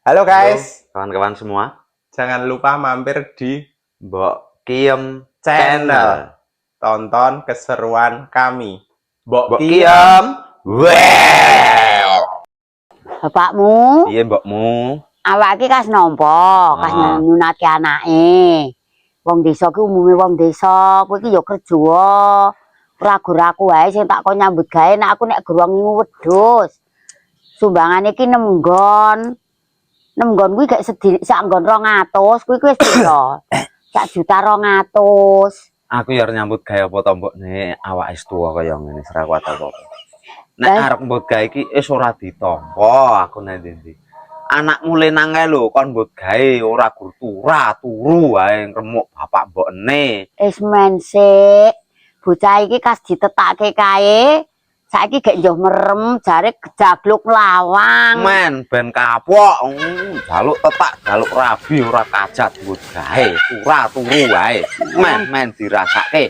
Halo guys, kawan-kawan semua. jangan lupa mampir di Mbok Kiem channel. Tonton keseruan kami. Mbok Kiem. Well. Bapakmu? Iya mbokmu. Awak iki kas nampa, kas nyunatke anake. Wong desa ki umume wong desa, kowe iki ya kerja. Ragu-ragu wae sing tak kon nyambut gawe nek aku nek gerong ngingu wedhus. Sumbangane iki 6 nggon. 6 nggon kuwi gak sak nggon 200, kuwi wis bisa. 1.200.000. Aku ya nyambut gawe apa to mbok nek awak wis tuwa kaya ngene ora kuat apa. Nek arep mbut gawe iki wis ora ditampa aku nek ndi. Anak mulai nangke lho kon mbut gawe ora turu wae ngremuk bapak mbokne. Wis men sik. Bocah iki kas ditetakake kae. Saiki gek njoh merem jare jagluk lawang. Men ben kapok, jaluk tetak, jaluk rabi ora kajat mbut gawe, ora turu wae. Men dirasake.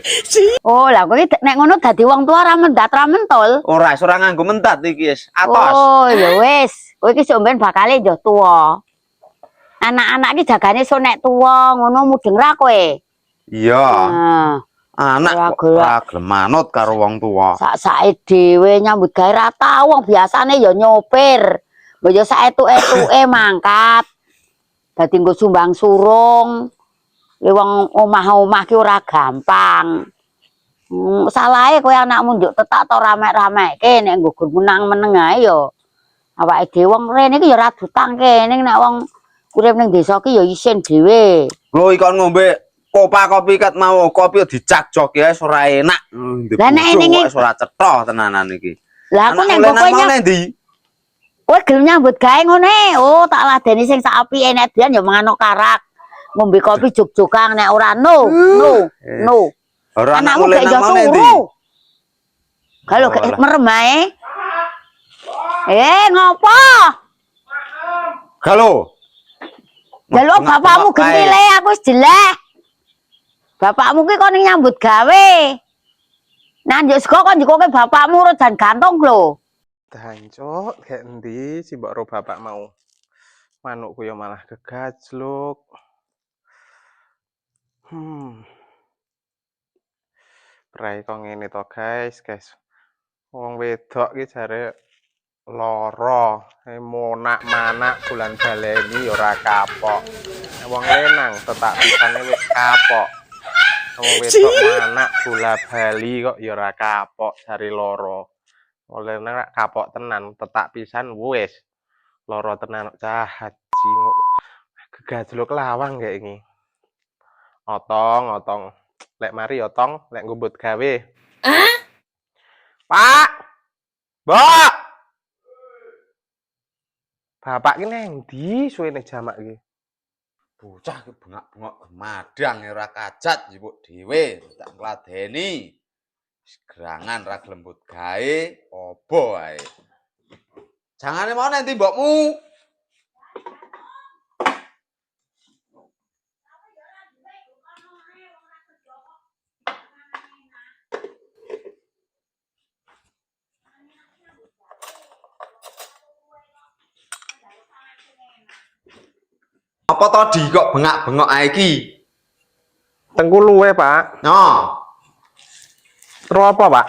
Oh, lah kowe nek ngono dadi wong tua ora mendat ra mentol. Ora nganggo mendat iki wis atos. Oh, ya wis. Kowe iki sampean bakale njoh tuwa. Anak-anak iki jagane so nek tuwa ngono mudeng ra kowe. Iya. Nah. Anak ora gelem manut karo wong tuwa. Sak-sake dhewe nyambut gawe ra tau wong biasane ya nyopir. Lho ya saetuk-etuke mangkat. Dadi nggo sumbang surung. Le wong omah-omah ki ora gampang. Salahe kowe anakmu njuk tetak to ramek-ramekke nek nggo menang-meneng ae ya. Awake dhewe wong rene iki ya ora dutang kene nek wong urip ning desa ki ya isin dhewe. Lho ikon ngombe kopi kat mau kopi dicak jok ya ora enak. Lah nek ini wis ora cetha tenanan iki. Lah aku nek kowe ndi? Kowe gelem nyambut gawe ngene. Oh, tak ladeni sing sak apike nek dian ya mangan karak. Ngombe kopi jog-jogan nek ora no. Ora anakmu gak iso turu. Kalau gak merem ae. Ngopo? Halo. Jaluk bapakmu gentile aku wis jelek. Bapakmu ki kon nyambut gawe. Nah, njuk sego kon njukoke bapakmu ora jan gantung lho. Dancuk, kayak endi si mbok ro bapak mau. Manukku ya malah gegajluk. Prai kok ngene to, guys. Wong wedok ki jare lara, monak-manak bulan baleni ya ora kapok. Wong lenang tetak pisane wis kapok. Wong wedok anak bola bali kok ya ora kapok jare lara. Oleh nek kapok tenan tetak pisan wis lara tenan jahat jinguk. Gegajluk lawang kayak ini. Otong. Lek mari otong, lek ngumbut gawe. Pak. Mbok. Bapak ki nang ndi suwene jamak iki? Bocah ki bengak-bengok madang ora kajat njupuk dhewe, tak ngladeni. Gerangan ra gelem mbut gawe, apa wae. Jangane mau nanti mbokmu. Apa tadi kok bengak-bengok ae iki? Tengku luwe, Pak. No. Terus apa, Pak?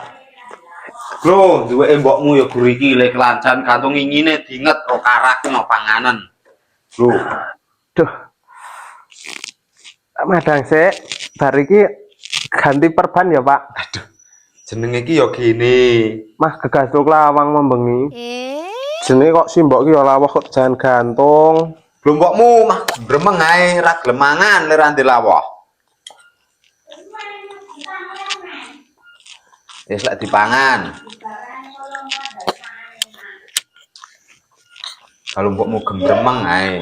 Lho, duweke mbokmu ya gur iki lek kelancan kantung ingine diinget ro karak no panganan. Lho. Duh. Madang sik, bar iki ganti perban ya, Pak. Aduh. Jenenge iki ya gene. Mah gegajluk lawang membengi. Jenenge kok simbok ki ya lawah kok jan gantung. Lho mbokmu mah bremeng ae ra gelem mangan lek ra lawah. Wis lek dipangan. Kalau mbokmu gembremeng ae.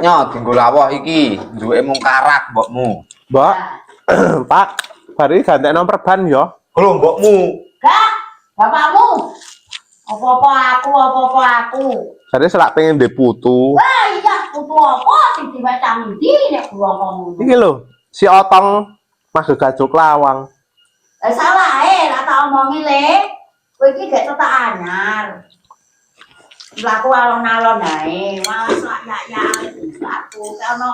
Nyo dinggo lawah iki, duweke mung karak mbokmu. Mbok. Pak, bar iki gantekno perban ya. Lho mbokmu. Gak, bapakmu. Apa-apa aku. Jare selak pengen ndek putu. Wah, iya putu apa sing diwacang ndi nek ngono. Iki lho, si otong mah gegajluk lawang. Salah tak omongi le. Kowe iki gak tetak anyar. Laku alon-alon ae, malah sak ya aku kono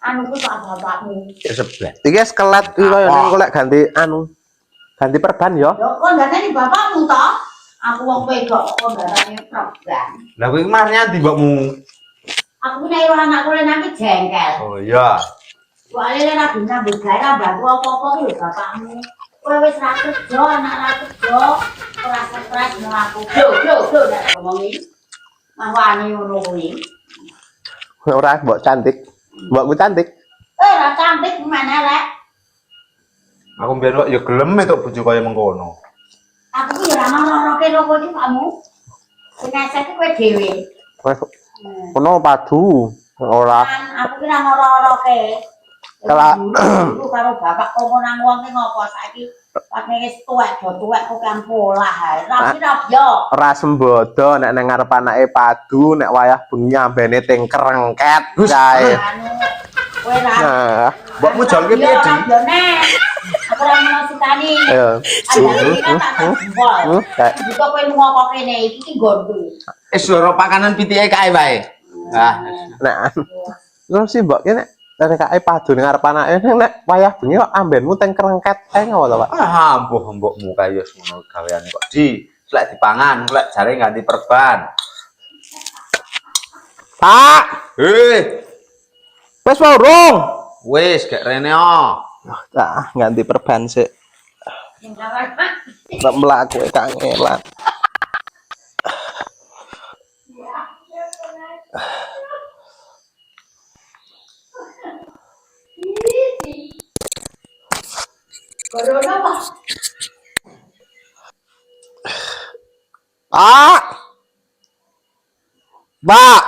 anu ku sak bapakmu. Ya sebelah. Iki skelet iki koyo ning golek ganti anu. Ganti perban yo. Yo kok ndarani bapakmu to? Aku wong wedok kok ndarani perban. Lah kowe marnya ndi mbokmu? Aku nek ora anakku le nanti jengkel. Oh iya. Soale le ra bisa mbegay ra bantu apa-apa ku yo bapakmu. Kowe wis ra kerja, anak ra kerja, ora stres nang aku. Blo nek ngomongi. Mah wani ngono kuwi. Ora mbok cantik. Mbokku cantik. Ra cantik mana rek? Aku mbiyen kok ya gelem entuk bojo kaya mengkono. Aku ki ora ngroroke lho kowe iki kamu. Sing ngesek kowe dhewe. Kono padu. Ora. Aku ki ora ngroroke. Kala Iku karo bapak komo nang wong ki ngopo saiki pas wis tuwek do tuwek kok kan polah ae. Rapi yo. ora sembodo nek nang ngarep anake padu nek wayah bengi ambene ting kerengket kae. Anu kowe ra. Nah, Mbokmu jol ki piye, Di? Yo nek. Aku ora menasukani. ayo. Kayak Buka kowe lunga kok kene iki ki nggonku. Loro pakanan pitike kae wae. Ah, nek terus sih mbok ki nek kae padu ning ngarep anake nek wayah bengi kok ambenmu ting kerengket kae ngopo to, Pak? ampuh mbokmu kaya ngono gaweane kok. Di, lek dipangan, lek jare ganti perban. Pak, wis urung. Wis gek rene oh. Ah, ganti perban sik. Sing kawat. Nek mlaku kangelan. Corona Pak. Pak. Pak.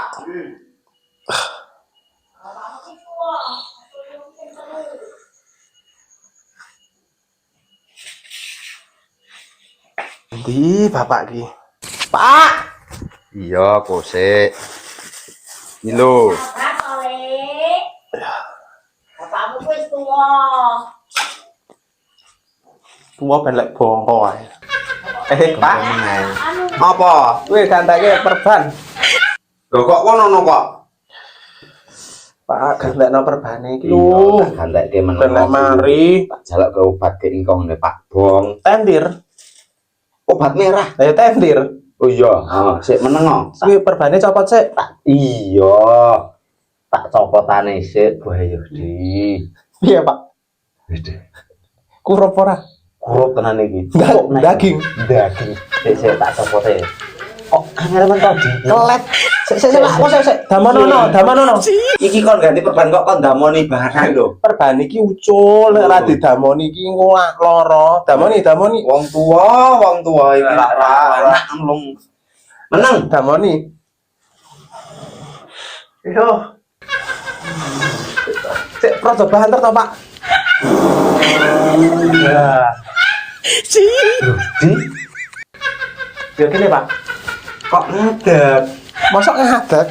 Di bapak ki. Pak. Iya, kosek. Iki lho. Bapakmu wis tuwa. Tua ben lek bongko ae. Pak. Anu Apa? Kowe ganteke perban. Lho kok ngono kok? Pak, gantekno perbane iki Iya, lho. tak gantekke Ben meneng. lek mari Tak jaluk ke obat ke ingkong ne Pak Bong. tendir. Obat merah. Ayo tendir. Oh iya, sik meneng. Kuwi perbane copot sik. Iya. Tak copotane sik bahaya di. Piye, Pak? Wis. Kurup ora? Kurup tenan iki. Daging. Daging. Sik tak copote. Kok angel men to di. Kelet. Sik kok sik. Damono. Iki kon ganti perban kok kon damoni barang lho. Perban iki ucul nek ora didamoni iki engko lara. Damoni. Wong tua iki anak nglung. Meneng. Damoni. Yo. Cek projo banter to, Pak. Ya. Di. Yo kene, Pak. Kok ngadeg? Mosok ngadeg.